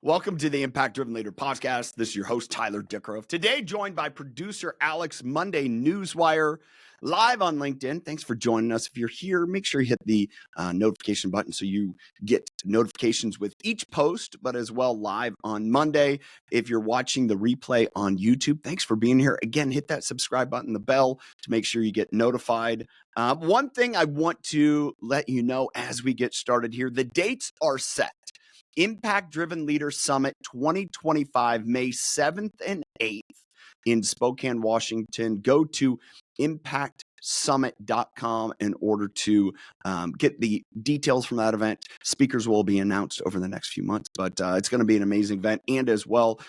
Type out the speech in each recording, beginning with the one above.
Welcome to the Impact Driven Leader podcast. This is your host, Tyler Dickerov. Today, joined by producer Alex, Monday Newswire, live on LinkedIn. Thanks for joining us. If you're here, make sure you hit the notification button so you get notifications with each post, but as well live on Monday. If you're watching the replay on YouTube, thanks for being here. Again, hit that subscribe button, the bell, to make sure you get notified. One thing I want to let you know as we get started here, the dates are set. Impact Driven Leader Summit 2025, May 7th and 8th in Spokane, Washington. Go to impactsummit.com in order to get the details from that event. Speakers will be announced over the next few months, but it's going to be an amazing event. And as well,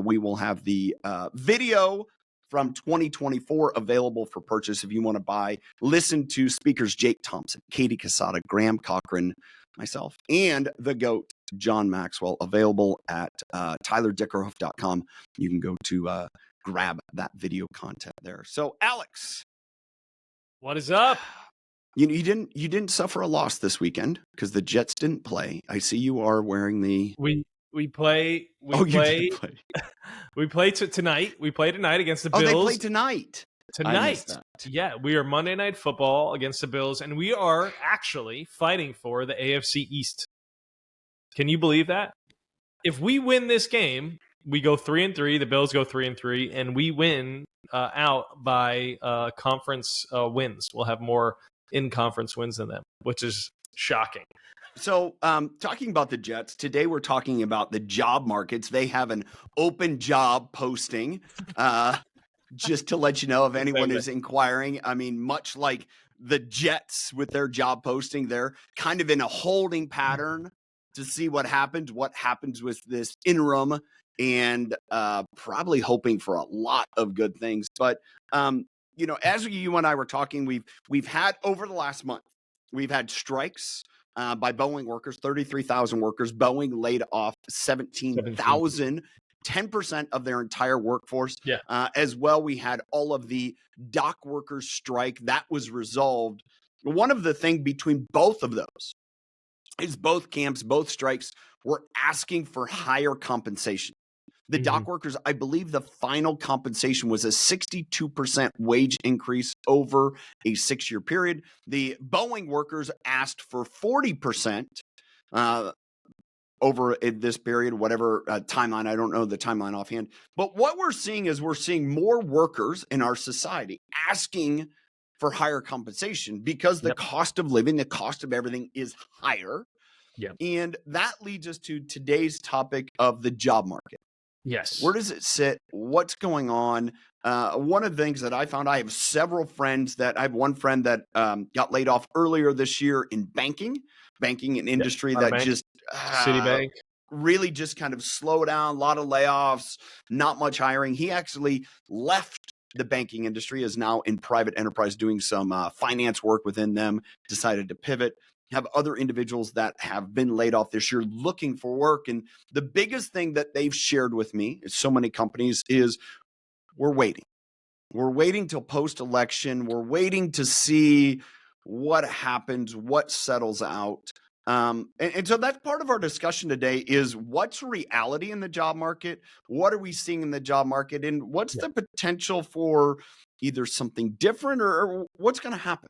we will have the video from 2024 available for purchase if you want to listen to speakers Jake Thompson, Katie Casada, Graham Cochran, myself, and the GOAT, John Maxwell, available at tylerdickerhoff.com. You can go to grab that video content there. So, Alex, what is up? You didn't suffer a loss this weekend because the Jets didn't play. I see you are wearing the. We play. You did play. We play tonight. We play tonight against the Bills. Oh, they play tonight. Tonight, yeah, we are Monday Night Football against the Bills, and we are actually fighting for the AFC East. Can you believe that? If we win this game, we go 3-3. The Bills go 3-3, and we win out by conference wins. We'll have more in-conference wins than them, which is shocking. So talking about the Jets, today we're talking about the job markets. They have an open job posting. Just to let you know if anyone is inquiring, I mean, much like the Jets with their job posting, they're kind of in a holding pattern to see what happens with this interim, and probably hoping for a lot of good things. But, as you and I were talking, we've had over the last month, we've had strikes by Boeing workers, 33,000 workers. Boeing laid off 17,000. 10% of their entire workforce. Yeah. As well, we had all of the dock workers strike that was resolved. One of the things between both of those is both camps, both strikes were asking for higher compensation. The dock workers, I believe the final compensation was a 62% wage increase over a 6-year period. The Boeing workers asked for 40%. Over this period, whatever timeline, I don't know the timeline offhand. But what we're seeing is more workers in our society asking for higher compensation because the cost of living, the cost of everything is higher. Yep. And that leads us to today's topic of the job market. Yes. Where does it sit? What's going on? One of the things that I found, I have several friends I have one friend that got laid off earlier this year in banking, an industry that just Citibank really just kind of slowed down, a lot of layoffs, not much hiring. He actually left the banking industry, is now in private enterprise doing some finance work within them, decided to pivot. Have other individuals that have been laid off this year looking for work. And the biggest thing that they've shared with me, so many companies, is we're waiting. We're waiting till post-election. We're waiting to see what happens, what settles out. And so that's part of our discussion today is what's reality in the job market? What are we seeing in the job market? And what's the potential for either something different or what's going to happen?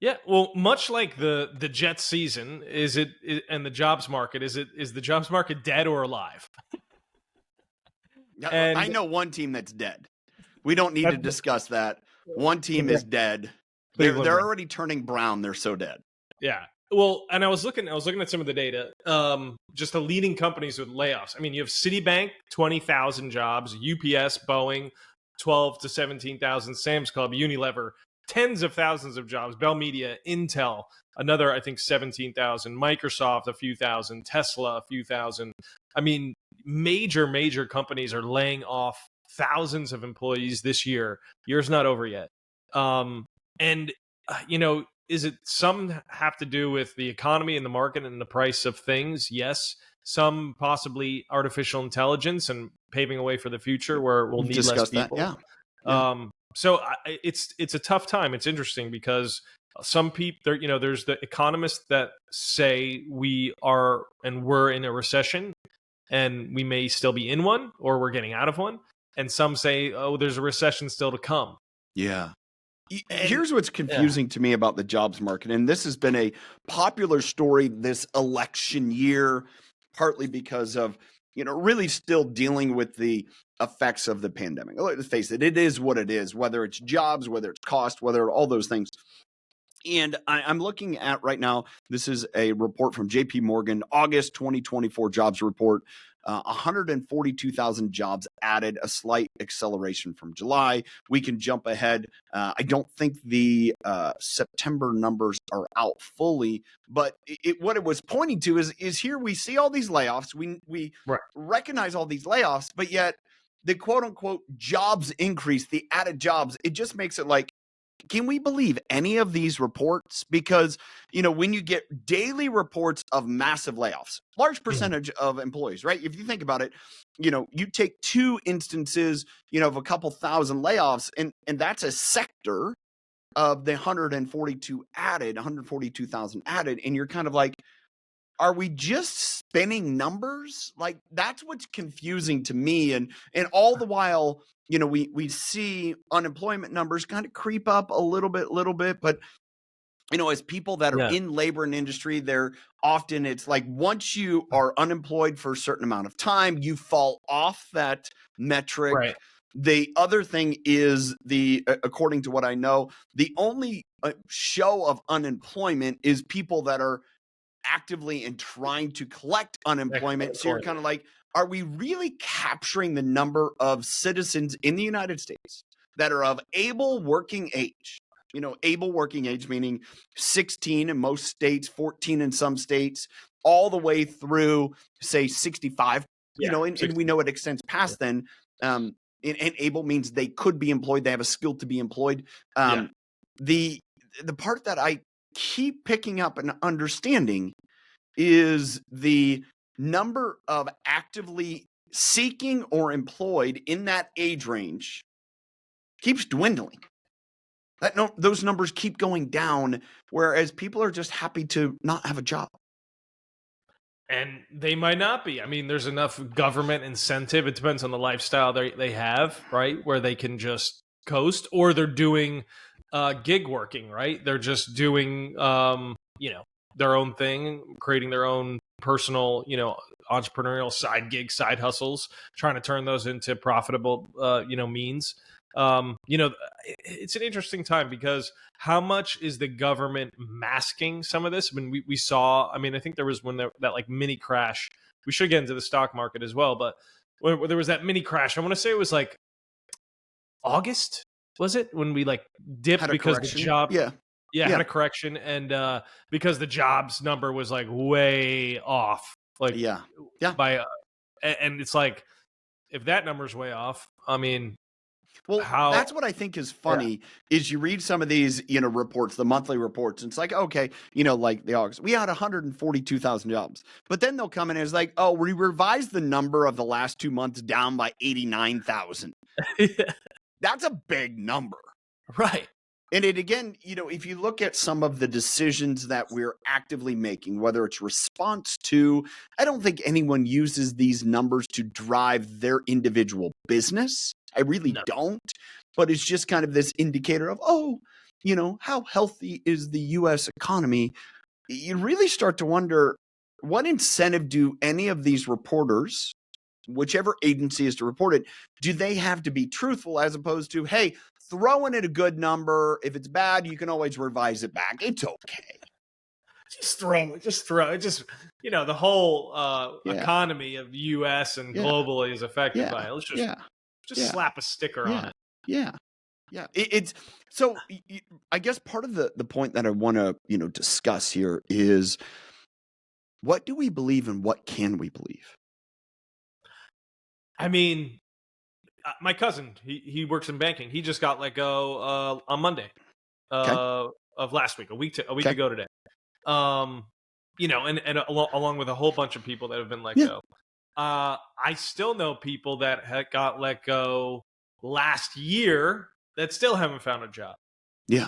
Yeah, well, much like the Jets season, and the jobs market, is the jobs market dead or alive? And I know one team that's dead. We don't need to discuss that. One team is dead. They're already turning brown. They're so dead. Yeah. Well, and I was looking at some of the data, just the leading companies with layoffs. I mean, you have Citibank, 20,000 jobs, UPS, Boeing, 12 to 17,000, Sam's Club, Unilever, tens of thousands of jobs, Bell Media, Intel, another, I think, 17,000, Microsoft, a few thousand, Tesla, a few thousand. I mean, major companies are laying off thousands of employees this year. Year's not over yet. Is it some have to do with the economy and the market and the price of things? Yes. Some possibly artificial intelligence and paving a way for the future where we'll need less people. So it's a tough time. It's interesting because some people, there's the economists that say we're in a recession. and we may still be in one or we're getting out of one. And some say, oh, there's a recession still to come. Yeah. And Here's what's confusing to me about the jobs market, and this has been a popular story this election year, partly because of, really still dealing with the effects of the pandemic. Let's face it, it is what it is, whether it's jobs, whether it's cost, whether all those things. And I'm looking at right now, this is a report from JP Morgan, August 2024 jobs report. 142,000 jobs added, a slight acceleration from July. We can jump ahead. I don't think the September numbers are out fully, but what it was pointing to is here we see all these layoffs. We Right. recognize all these layoffs, but yet the quote unquote jobs increase, the added jobs, it just makes it like, can we believe any of these reports? Because, when you get daily reports of massive layoffs, large percentage of employees, right? If you think about it, you take two instances, of a couple thousand layoffs, and that's a sector of the 142,000 added. And you're kind of like, are we just spinning numbers? Like, that's what's confusing to me. And all the while, we see unemployment numbers kind of creep up a little bit, but as people that are in labor and industry, they're often, it's like once you are unemployed for a certain amount of time, you fall off that metric. Right. The other thing is according to what I know, the only show of unemployment is people that are actively and trying to collect unemployment. So you're kind of like, are we really capturing the number of citizens in the United States that are of able working age? Able working age meaning 16 in most states, 14 in some states, all the way through, say, 65, and we know it extends past then. And able means they could be employed. They have a skill to be employed. The part that I keep picking up and understanding is the number of actively seeking or employed in that age range keeps dwindling. Those numbers keep going down, whereas people are just happy to not have a job. And they might not be. I mean, there's enough government incentive. It depends on the lifestyle they have, right? Where they can just coast, or they're doing gig working, right? They're just doing, their own thing, creating their own personal, entrepreneurial side gigs, side hustles, trying to turn those into profitable, means. It's an interesting time because how much is the government masking some of this? I mean, we saw, I think there was that like mini crash. We should get into the stock market as well, but when there was that mini crash, I want to say it was like August, was it? When we like dipped because the job, had a correction, and because the jobs number was like way off, like by, and it's like, if that number's way off, well, that's what I think is funny is you read some of these, reports, the monthly reports, and it's like, okay, like the August, we had 142,000 jobs, but then they'll come in and it's like, oh, we revised the number of the last 2 months down by 89,000. That's a big number. Right. And it again, if you look at some of the decisions that we're actively making, whether it's response to, I don't think anyone uses these numbers to drive their individual business. I really don't. But it's just kind of this indicator of, how healthy is the U.S. economy? You really start to wonder, what incentive do any of these reporters, whichever agency is to report it, do they have to be truthful as opposed to, hey, throw in a good number. If it's bad, you can always revise it back. It's okay. Just throw it. Just, the whole economy of the U.S. and globally is affected by it. Let's just slap a sticker on it. Yeah. It's so I guess part of the point that I want to, discuss here is, what do we believe and what can we believe? My cousin, he works in banking. He just got let go on Monday of last week, a week ago today. And along with a whole bunch of people that have been let go. I still know people that got let go last year that still haven't found a job. Yeah.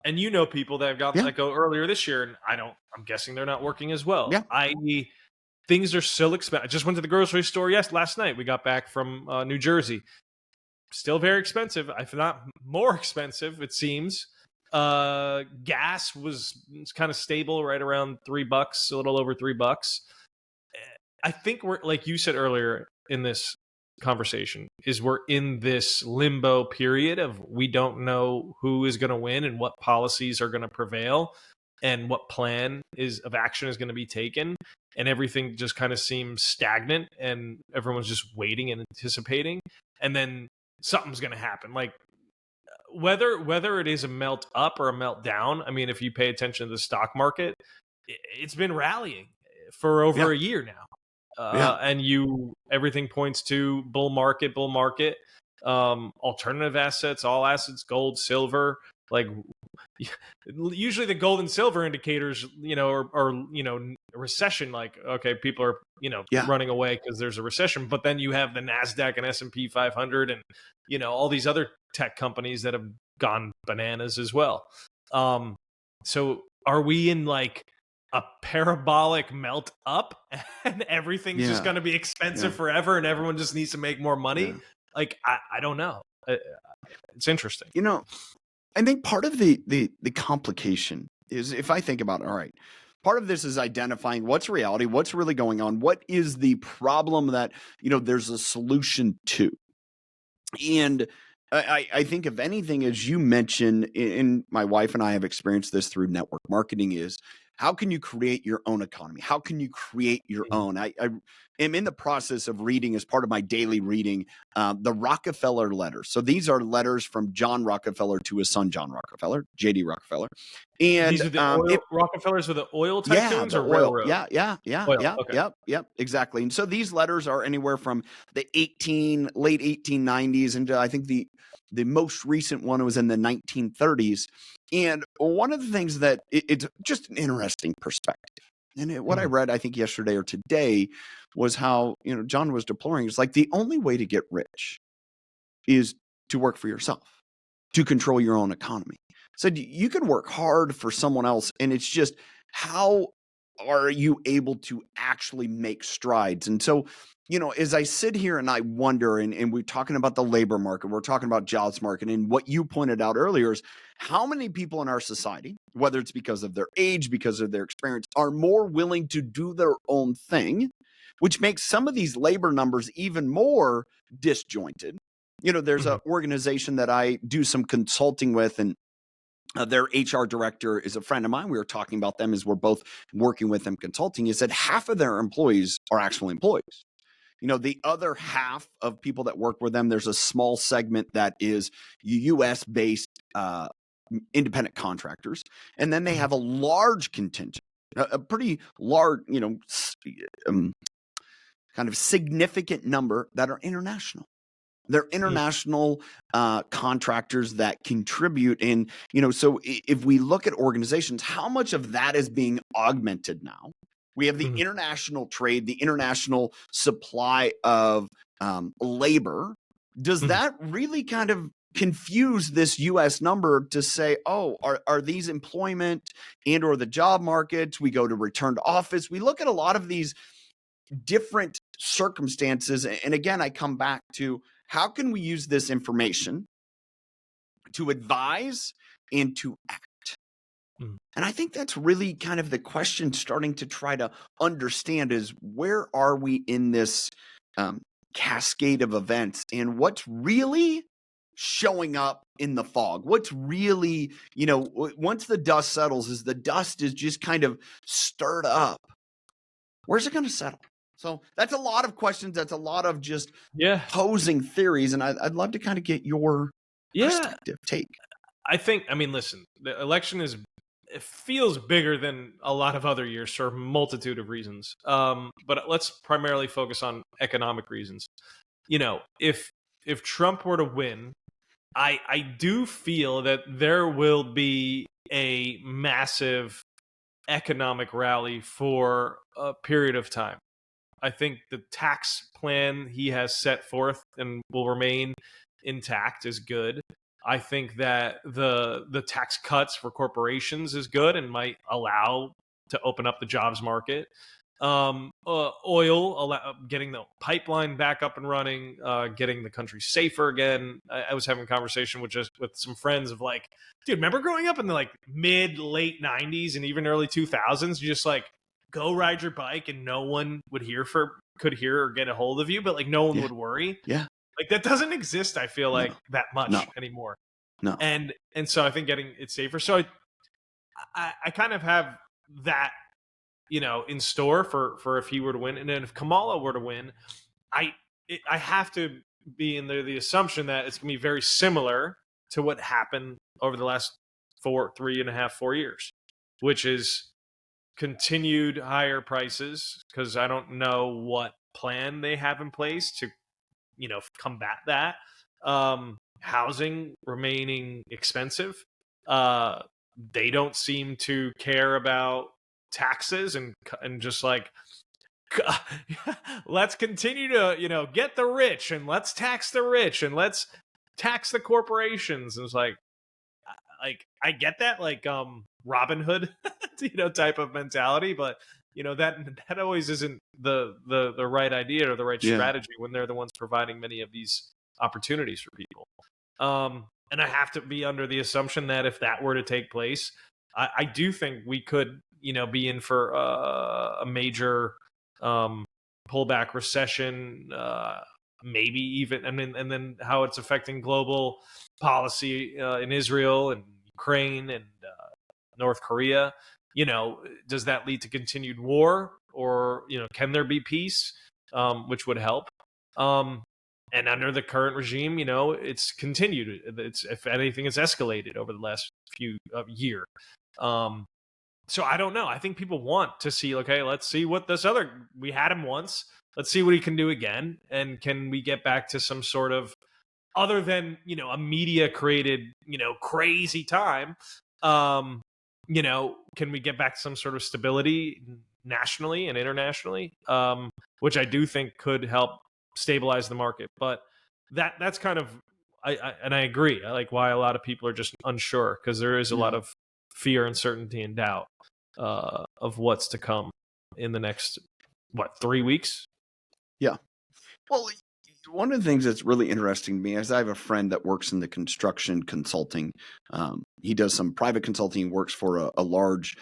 And people that have gotten let go earlier this year, and I'm guessing they're not working as well. Yeah. things are still expensive. I just went to the grocery store last night. We got back from New Jersey. Still very expensive, if not more expensive, it seems. Gas was kind of stable, right around $3, a little over $3. I think we're, like you said earlier in this conversation, is we're in this limbo period of we don't know who is going to win and what policies are going to prevail and what plan of action is going to be taken, and everything just kind of seems stagnant and everyone's just waiting and anticipating, and then something's going to happen. Like whether it is a melt up or a melt down. I mean, if you pay attention to the stock market, it's been rallying for over a year now. And everything points to bull market, alternative assets, all assets, gold, silver. Like usually the gold and silver indicators, are recession. Like, okay, people are, running away because there's a recession. But then you have the NASDAQ and S&P 500 and, all these other tech companies that have gone bananas as well. So are we in like a parabolic melt up and everything's just going to be expensive forever and everyone just needs to make more money? Like, I don't know. It's interesting. I think part of the complication is, if I think about it, all right, part of this is identifying what's reality, what's really going on, what is the problem that, there's a solution to. And I think, if anything, as you mentioned, and my wife and I have experienced this through network marketing, is how can you create your own economy? How can you create your own? I am in the process of reading, as part of my daily reading, the Rockefeller letters. So these are letters from John Rockefeller to his son, John Rockefeller, J.D. Rockefeller. And these are the Rockefellers are the oil tycoons or railroad? Yeah. Yep. Exactly. And so these letters are anywhere from the late 1890s into, I think, the most recent one was in the 1930s. And one of the things that it's just an interesting perspective. And what I read, I think yesterday or today, was how, John was deploring. It's like the only way to get rich is to work for yourself, to control your own economy. So you can work hard for someone else, and it's just, how are you able to actually make strides? And so, as I sit here and I wonder, and we're talking about the labor market, we're talking about jobs market, and what you pointed out earlier is how many people in our society, whether it's because of their age, because of their experience, are more willing to do their own thing, which makes some of these labor numbers even more disjointed. There's an organization that I do some consulting with, and their HR director is a friend of mine. We were talking about them as we're both working with them consulting. He said half of their employees are actual employees. The other half of people that work with them, there's a small segment that is US-based independent contractors. And then they have a large contingent, a pretty large, kind of significant number that are international. They're international contractors that contribute. And, so if we look at organizations, how much of that is being augmented now? We have the international trade, the international supply of labor. Does that really kind of confuse this U.S. number to say, oh, are these employment and or the job markets? We go to return to office. We look at a lot of these different circumstances. And again, I come back to, how can we use this information to advise and to act? And I think that's really kind of the question, starting to try to understand, is where are we in this cascade of events, and what's really showing up in the fog? What's really, once the dust settles, as the dust is just kind of stirred up, where's it going to settle? So that's a lot of questions. That's a lot of just posing theories. And I'd love to kind of get your perspective, take. Listen, the election it feels bigger than a lot of other years for a multitude of reasons. But let's primarily focus on economic reasons. If Trump were to win, I do feel that there will be a massive economic rally for a period of time. I think the tax plan he has set forth and will remain intact is good. I think that the tax cuts for corporations is good and might allow to open up the jobs market. Oil, getting the pipeline back up and running, getting the country safer again. I was having a conversation with some friends of like, dude, remember growing up in the like late 90s and even early 2000s, you just like go ride your bike and no one could hear or get a hold of you, but like no one would worry. Yeah. Like that doesn't exist, I feel like, that much No. anymore. No. And so I think getting it safer. So I kind of have that, in store for if he were to win. And then if Kamala were to win, I have to be in the assumption that it's going to be very similar to what happened over the last 4 years, which is continued higher prices, because I don't know what plan they have in place to, combat that. Housing remaining expensive. They don't seem to care about taxes and just like, let's continue to get the rich and let's tax the rich and let's tax the corporations. And it's like I get that, like Robin Hood type of mentality, but that always isn't the right idea or the right strategy when they're the ones providing many of these opportunities for people. And I have to be under the assumption that if that were to take place, I do think we could be in for a major pullback, recession, maybe even, and then how it's affecting global policy in Israel and Ukraine and North Korea. Does that lead to continued war, or can there be peace, which would help? And under the current regime, it's continued. It's, if anything, it's escalated over the last few year. So I don't know. I think people want to see, okay, let's see what we had him once. Let's see what he can do again. And can we get back to some sort of, other than, a media created, crazy time, can we get back to some sort of stability nationally and internationally, which I do think could help stabilize the market. But that's kind of, I agree. I like why a lot of people are just unsure, because there is a lot of fear, uncertainty, and doubt of what's to come in the next 3 weeks. Yeah. Well, one of the things that's really interesting to me is I have a friend that works in the construction consulting. He does some private consulting, works for a large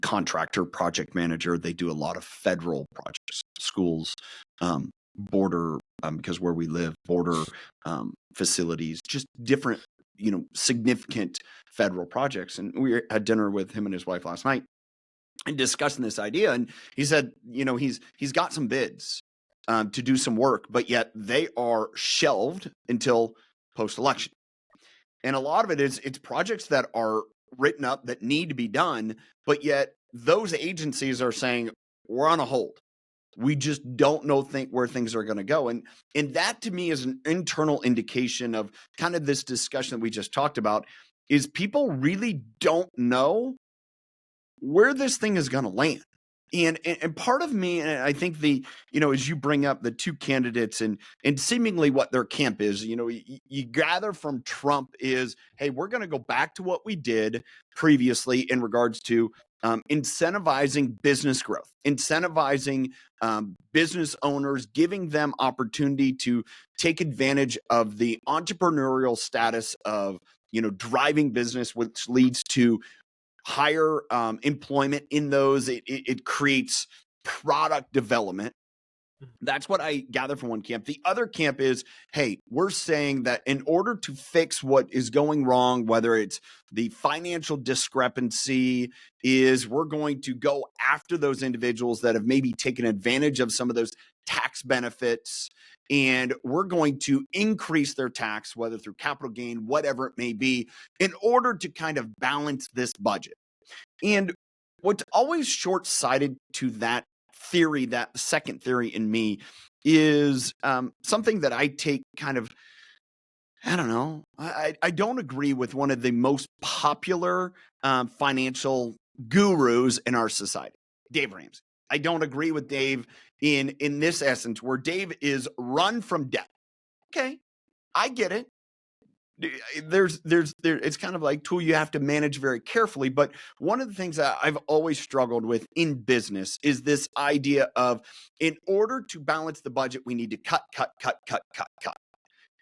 contractor, project manager. They do a lot of federal projects, schools, border, because where we live, border facilities, just different, significant federal projects. And we had dinner with him and his wife last night and discussing this idea. And he said, he's got some bids to do some work, but yet they are shelved until post-election. And a lot of it's projects that are written up that need to be done, but yet those agencies are saying, we're on a hold. We just don't know where things are going to go. And that to me is an internal indication of kind of this discussion that we just talked about, is people really don't know where this thing is going to land. And part of me, and I think as you bring up the two candidates and seemingly what their camp is, you gather from Trump is, hey, we're going to go back to what we did previously in regards to incentivizing business growth, incentivizing business owners, giving them opportunity to take advantage of the entrepreneurial status of, driving business, which leads to higher employment in those. It creates product development. That's what I gather from one camp. The other camp is, hey, we're saying that in order to fix what is going wrong, whether it's the financial discrepancy, is we're going to go after those individuals that have maybe taken advantage of some of those tax benefits, and we're going to increase their tax, whether through capital gain, whatever it may be, in order to kind of balance this budget. And what's always short-sighted to that theory, that second theory in me, is something that I take kind of, I don't know, I don't agree with one of the most popular financial gurus in our society, Dave Ramsey. I don't agree with Dave in this essence, where Dave is run from debt. Okay, I get it. it's kind of like tool you have to manage very carefully. But one of the things that I've always struggled with in business is this idea of, in order to balance the budget, we need to cut.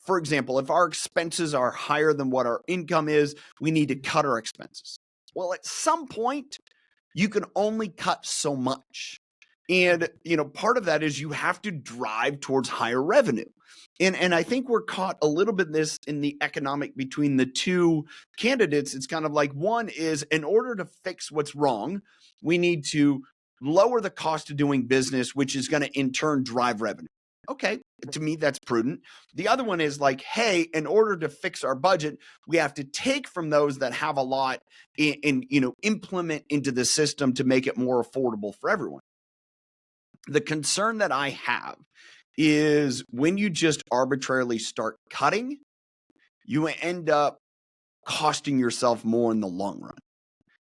For example, if our expenses are higher than what our income is, we need to cut our expenses. Well, at some point, you can only cut so much. And, part of that is you have to drive towards higher revenue. And I think we're caught a little bit in the economic between the two candidates. It's kind of like, one is, in order to fix what's wrong, we need to lower the cost of doing business, which is going to in turn drive revenue. Okay, to me, that's prudent. The other one is like, hey, in order to fix our budget, we have to take from those that have a lot and implement into the system to make it more affordable for everyone. The concern that I have is when you just arbitrarily start cutting, you end up costing yourself more in the long run.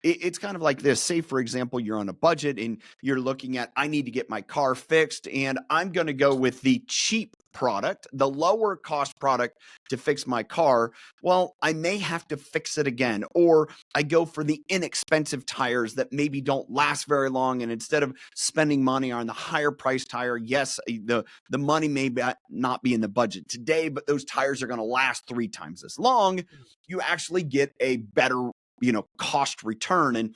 It's kind of like this. Say, for example, you're on a budget and you're looking at, I need to get my car fixed, and I'm going to go with the cheap product, the lower cost product to fix my car. Well, I may have to fix it again, or I go for the inexpensive tires that maybe don't last very long. And instead of spending money on the higher priced tire, yes, the money may not be in the budget today, but those tires are going to last 3 times as long. You actually get a better cost return. And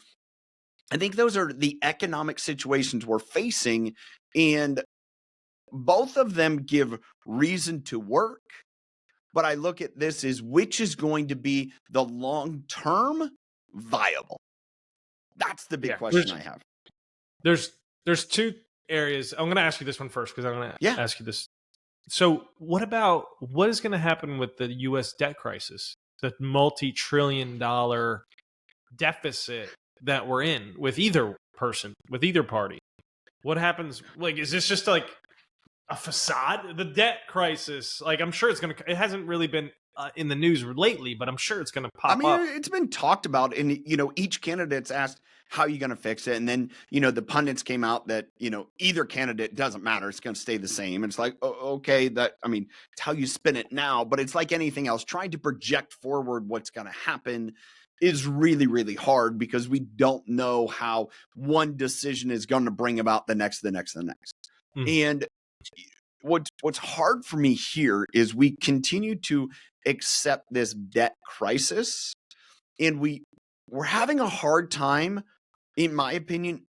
I think those are the economic situations we're facing, and both of them give reason to work. But I look at this as, which is going to be the long-term viable? That's the big question I have. There's 2 areas. I'm going to ask you this one first, because I'm going to ask you this. So what is going to happen with the U.S. debt crisis? The multi-trillion-dollar deficit that we're in with either person, with either party. What happens? Like, is this just like a facade? The debt crisis, like, I'm sure it hasn't really been in the news lately, but I'm sure it's going to pop up. It's been talked about, and each candidate's asked, how are you going to fix it? And then the pundits came out that either candidate doesn't matter, it's going to stay the same. And it's like, okay, it's how you spin it now, but it's like anything else. Trying to project forward what's going to happen is really, really hard, because we don't know how one decision is going to bring about the next. And what's hard for me here is we continue to accept this debt crisis, and we're having a hard time, in my opinion,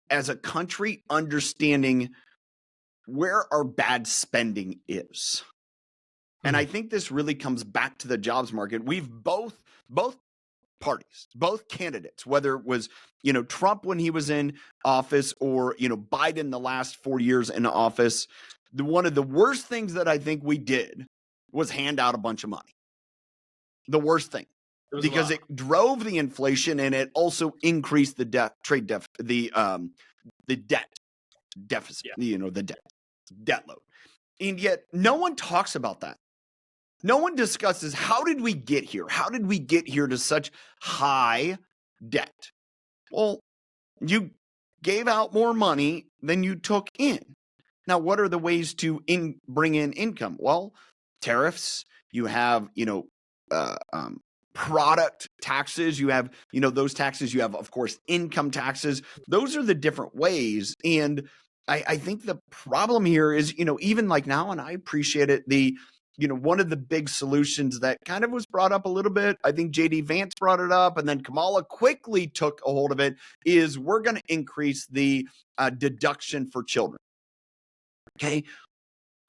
as a country, understanding where our bad spending is. And I think this really comes back to the jobs market. We've both parties, both candidates, whether it was Trump when he was in office, or Biden the last 4 years in office, one of the worst things that I think we did was hand out a bunch of money. The worst thing, because it drove the inflation, and it also increased the debt deficit, the debt load. And yet no one talks about that. No one discusses, how did we get here? How did we get here to such high debt? Well, you gave out more money than you took in. Now, what are the ways to bring in income? Well, tariffs. You have, product taxes. You have, those taxes. You have, of course, income taxes. Those are the different ways. And I think the problem here is, even like now, and I appreciate it, one of the big solutions that kind of was brought up a little bit, I think JD Vance brought it up, and then Kamala quickly took a hold of it, is we're going to increase the deduction for children. Okay.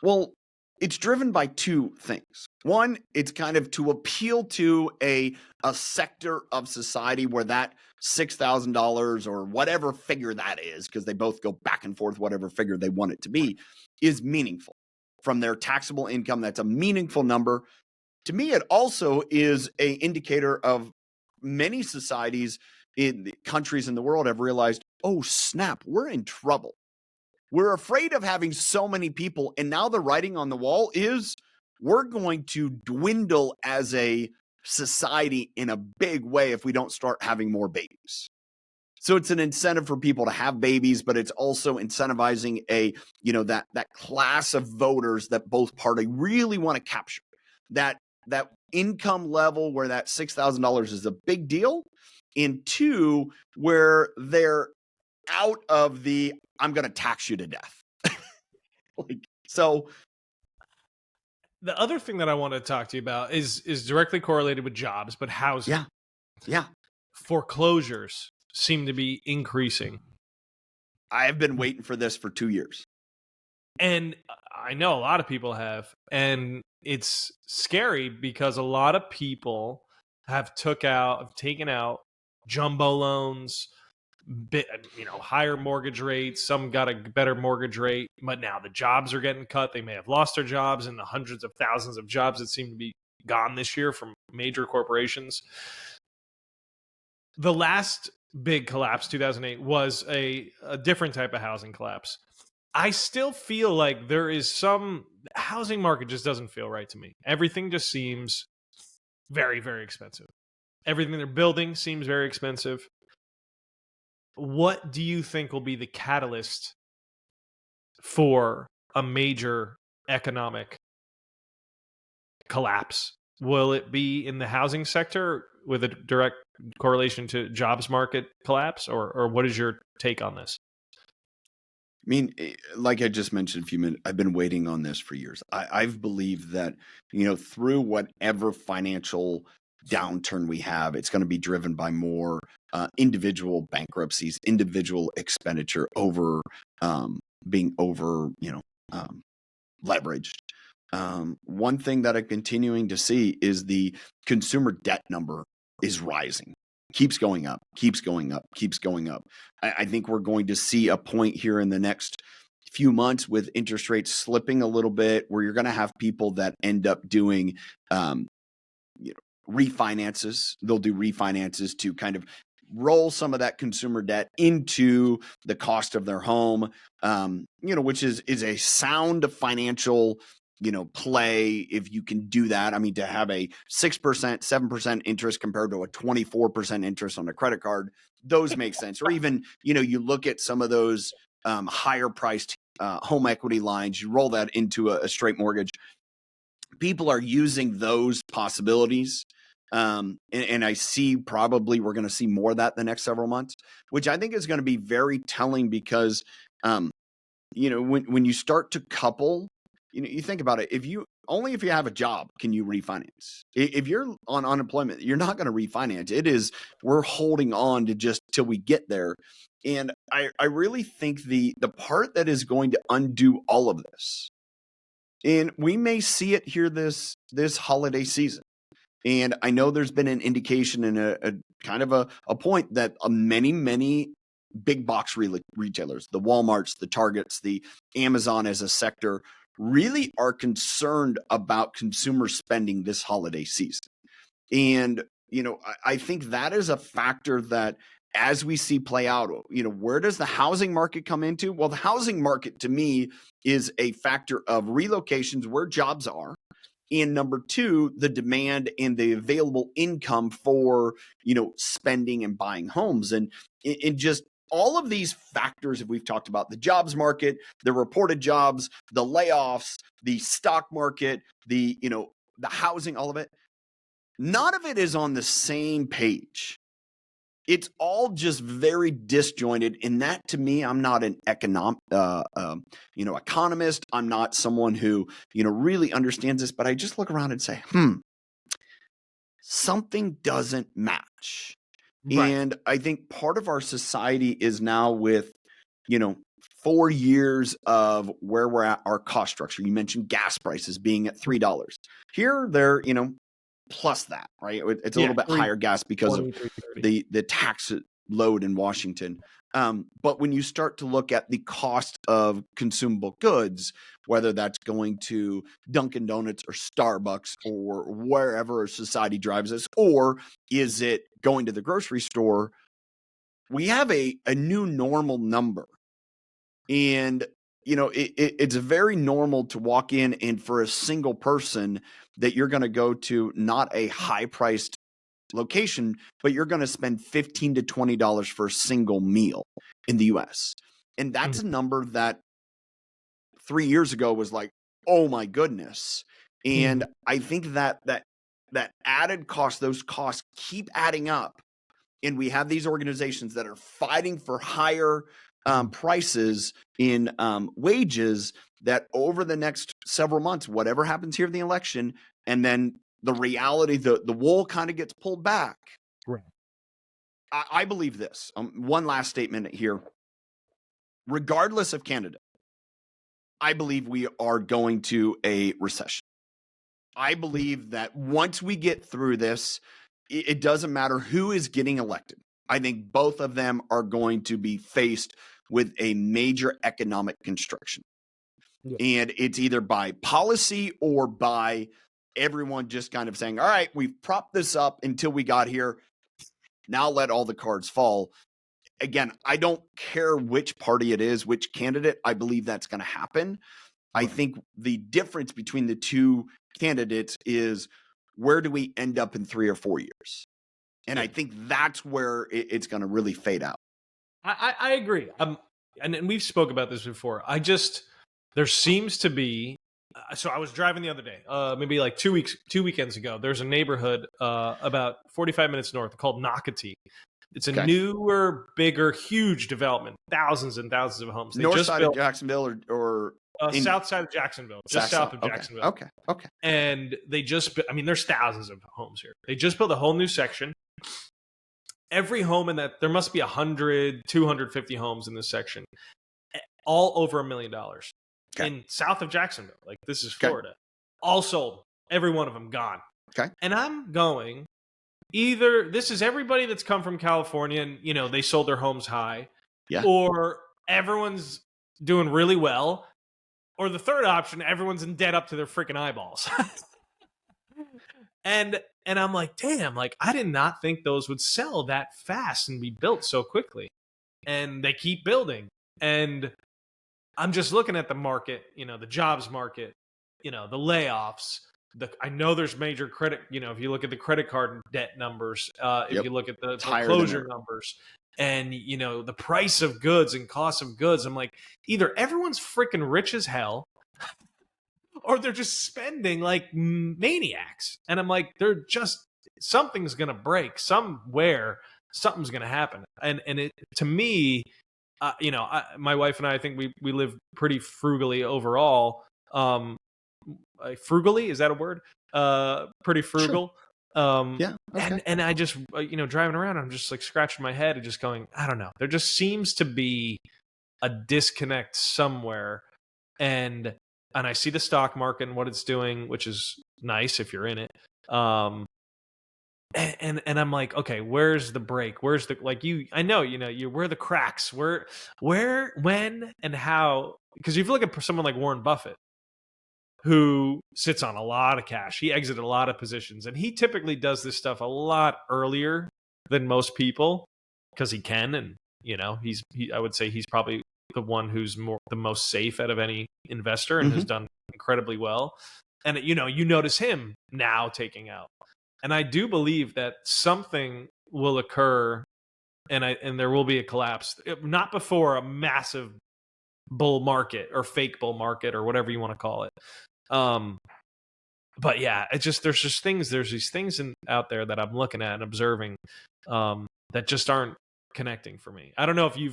Well, it's driven by 2 things. One, it's kind of to appeal to a sector of society where that $6,000 or whatever figure that is, because they both go back and forth, whatever figure they want it to be, is meaningful. From their taxable income, that's a meaningful number. To me, it also is an indicator of many societies in the countries in the world have realized, oh, snap, we're in trouble. We're afraid of having so many people, and now the writing on the wall is we're going to dwindle as a society in a big way if we don't start having more babies. So it's an incentive for people to have babies, but it's also incentivizing that class of voters that both parties really want to capture, that income level where that $6,000 is a big deal, and two, where they're out of the I'm going to tax you to death. So The other thing that I want to talk to you about is directly correlated with jobs, but housing. Yeah. Foreclosures seem to be increasing. I have been waiting for this for 2 years. And I know a lot of people have. And it's scary because a lot of people have taken out jumbo loans, higher mortgage rates. Some got a better mortgage rate, but now the jobs are getting cut. They may have lost their jobs, and the hundreds of thousands of jobs that seem to be gone this year from major corporations. The last big collapse, 2008, was a different type of housing collapse. I still feel like there is some housing market just doesn't feel right to me. Everything just seems very, very expensive. Everything they're building seems very expensive. What do you think will be the catalyst for a major economic collapse? Will it be in the housing sector with a direct correlation to jobs market collapse, or what is your take on this? I mean, like I just mentioned a few minutes, I've been waiting on this for years. I've believed that, through whatever financial downturn we have, it's going to be driven by more individual bankruptcies, individual expenditure over being over, leveraged. One thing that I'm continuing to see is the consumer debt number is rising. Keeps going up, keeps going up, keeps going up. I think we're going to see a point here in the next few months with interest rates slipping a little bit, where you're going to have people that end up doing refinances. They'll do refinances to kind of roll some of that consumer debt into the cost of their home, which is a sound financial play if you can do that. I mean, to have a 6%, 7% interest compared to a 24% interest on a credit card, those make sense. Or even, you look at some of those higher priced home equity lines, you roll that into a straight mortgage. People are using those possibilities. And I see probably we're going to see more of that the next several months, which I think is going to be very telling because, when you start to couple, you think about it. If you have a job, can you refinance? If you're on unemployment, you're not going to refinance. We're holding on to just till we get there. And I really think the part that is going to undo all of this, and we may see it here this holiday season. And I know there's been an indication and a kind of a point that many big box retailers, the Walmarts, the Targets, the Amazon as a sector, really are concerned about consumer spending this holiday season. And, I think that is a factor that as we see play out, where does the housing market come into? Well, the housing market to me is a factor of relocations where jobs are. And number two, the demand and the available income for, spending and buying homes. And just all of these factors, if we've talked about the jobs market, the reported jobs, the layoffs, the stock market, the housing, all of it, none of it is on the same page. It's all just very disjointed. And that, to me, I'm not an economist. I'm not someone who, really understands this, but I just look around and say, something doesn't match. Right. And I think part of our society is now with, 4 years of where we're at, our cost structure. You mentioned gas prices being at $3. Here, they're, plus that, right? It's a little bit higher gas because of the tax load in Washington. But when you start to look at the cost of consumable goods, whether that's going to Dunkin' Donuts or Starbucks or wherever society drives us, or is it going to the grocery store, we have a new normal number. And it's very normal to walk in and for a single person that you're going to go to not a high priced location, but you're going to spend $15 to $20 for a single meal in the US. And that's a number that 3 years ago was like, oh my goodness. And I think that that added cost, those costs keep adding up. And we have these organizations that are fighting for higher prices in wages, that over the next several months, whatever happens here in the election, and then the reality, the wool kind of gets pulled back. Right. I believe this. One last statement here. Regardless of candidate, I believe we are going to a recession. I believe that once we get through this, it doesn't matter who is getting elected. I think both of them are going to be faced with a major economic constriction. Yeah. And it's either by policy or by everyone just kind of saying, all right, we've propped this up until we got here. Now let all the cards fall. Again, I don't care which party it is, which candidate. I believe that's going to happen. Right. I think the difference between the two candidates is, where do we end up in 3 or 4 years? And I think that's where it's going to really fade out. I agree. And we've spoke about this before. There seems to be, so I was driving the other day, maybe like 2 weekends ago. There's a neighborhood about 45 minutes north called Nocatee. It's a newer, bigger, huge development, thousands and thousands of homes. They north just side built, of Jacksonville or south side of Jacksonville, just south of Jacksonville. Okay. And they just, there's thousands of homes here. They just built a whole new section. Every home in that, there must be 100, 250 homes in this section, all over $1 million. In south of Jacksonville. Like, this is Florida. All sold. Every one of them gone. Okay. And I'm going, either this is everybody that's come from California and, they sold their homes high. Yeah. Or everyone's doing really well. Or the third option, everyone's in debt up to their freaking eyeballs. And I'm like, damn, like, I did not think those would sell that fast and be built so quickly. And they keep building. And I'm just looking at the market, the jobs market, the layoffs. I know there's major credit, if you look at the credit card debt numbers, if you look at the foreclosure numbers, and, the price of goods and cost of goods, I'm like, either everyone's freaking rich as hell, or they're just spending like maniacs. And I'm like, something's going to break somewhere. Something's going to happen. And it, to me, my wife and I think we live pretty frugally overall. Frugally, is that a word? Pretty frugal. Sure. Yeah. Okay. And I just, driving around, I'm just like scratching my head and just going, I don't know. There just seems to be a disconnect somewhere. And I see the stock market and what it's doing, which is nice if you're in it. And I'm like, okay, where's the break? Where's the, like, I know, where are the cracks? Where, when, and how? Because if you look at someone like Warren Buffett, who sits on a lot of cash, he exited a lot of positions, and he typically does this stuff a lot earlier than most people because he can. And, I would say he's probably the one who's the most safe out of any investor and has done incredibly well. And, you notice him now taking out. And I do believe that something will occur and there will be a collapse, not before a massive bull market or fake bull market or whatever you want to call it. But yeah, there's these things out there that I'm looking at and observing, that just aren't connecting for me. I don't know if you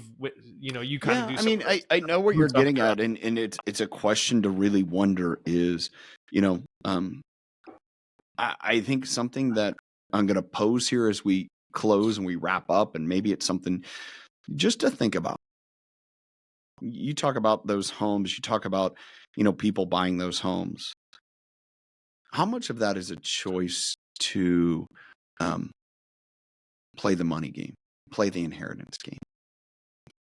kind of do something. I know where you're getting at, and it's a question to really wonder is, I think something that I'm going to pose here as we close and we wrap up, and maybe it's something just to think about. You talk about those homes, you talk about, people buying those homes. How much of that is a choice to play the money game, play the inheritance game?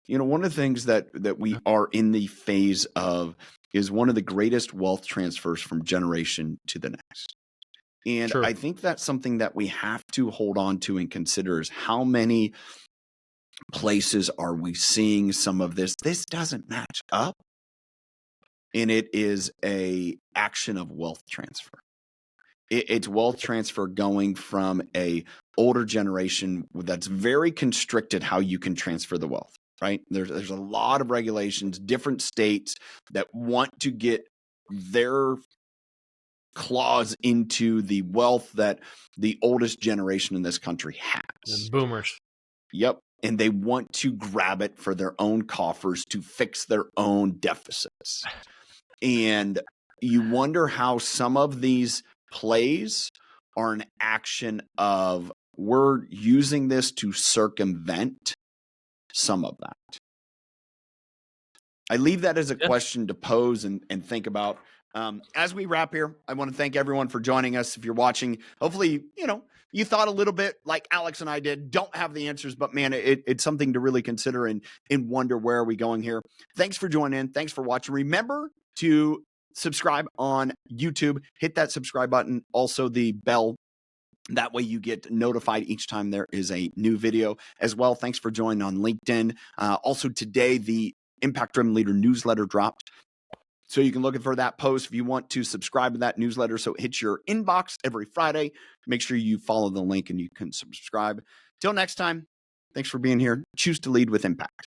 One of the things that we are in the phase of is one of the greatest wealth transfers from generation to the next. And sure. I think that's something that we have to hold on to and consider, is how many places are we seeing some of this? This doesn't match up. And it is a action of wealth transfer. It's wealth transfer going from a older generation that's very constricted how you can transfer the wealth, right? There's a lot of regulations, different states that want to get their claws into the wealth that the oldest generation in this country has. Boomers. Yep. And they want to grab it for their own coffers to fix their own deficits. And you wonder how some of these plays are an action of we're using this to circumvent some of that. I leave that as a question to pose and think about. As we wrap here, I want to thank everyone for joining us. If you're watching, hopefully, you thought a little bit like Alex and I did. Don't have the answers, but man, it's something to really consider and wonder where are we going here. Thanks for joining in. Thanks for watching. Remember to subscribe on YouTube. Hit that subscribe button. Also the bell. That way you get notified each time there is a new video as well. Thanks for joining on LinkedIn. Also today, the Impact Driven Leader newsletter dropped. So you can look for that post if you want to subscribe to that newsletter. So it hits your inbox every Friday. Make sure you follow the link and you can subscribe. Till next time, thanks for being here. Choose to lead with impact.